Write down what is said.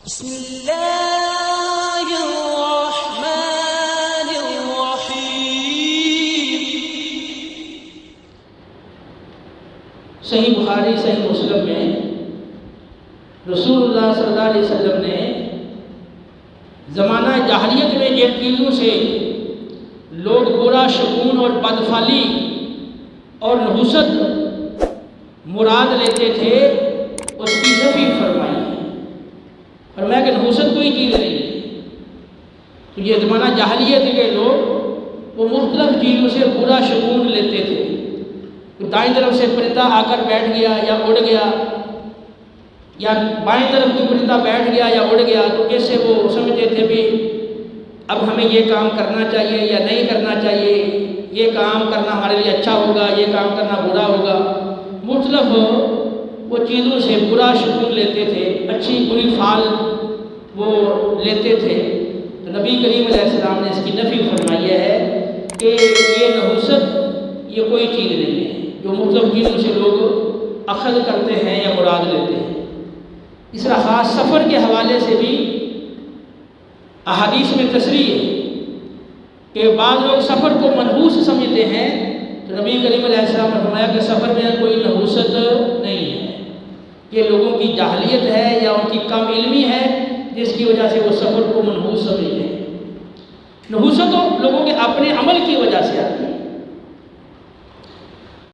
بسم اللہ الرحمن الرحیم۔ صحیح بخاری صحیح مسلم میں رسول اللہ صلی اللہ علیہ وسلم نے زمانہ جاہلیت میں جن چیزوں سے لوگ برا شگون اور بدفعلی اور نحوست مراد لیتے تھے اس کی نفی فرمائی، فرمایا کہ نحوست کوئی چیز نہیں ہے۔ تو یہ زمانہ جاہلیت کے لوگ وہ مختلف چیزوں سے برا شگون لیتے تھے، دائیں طرف سے پرندہ آ کر بیٹھ گیا یا اڑ گیا، یا بائیں طرف کوئی پرندہ بیٹھ گیا یا اڑ گیا، تو کیسے وہ سمجھتے تھے بھی اب ہمیں یہ کام کرنا چاہیے یا نہیں کرنا چاہیے، یہ کام کرنا ہمارے لیے اچھا ہوگا، یہ کام کرنا برا ہوگا۔ مختلف وہ چیزوں سے برا شگون لیتے تھے، اچھی بری فعال وہ لیتے تھے۔ تو نبی کریم علیہ السلام نے اس کی نفی فرمائی ہے کہ یہ نحوست یہ کوئی چیز نہیں ہے جو مختلف چیزوں سے لوگ اخذ کرتے ہیں یا مراد لیتے ہیں۔ اس طرح خاص سفر کے حوالے سے بھی احادیث میں تصریح ہے کہ بعض لوگ سفر کو منحوس سمجھتے ہیں، تو نبی کریم علیہ السلام نے فرمایا کہ سفر میں کوئی نحوست نہیں ہے، یہ لوگوں کی جاہلیت ہے یا ان کی کم علمی ہے جس کی وجہ سے وہ سفر کو منحوس سمجھتے ہیں۔ نحوست تو لوگوں کے اپنے عمل کی وجہ سے آتی ہے،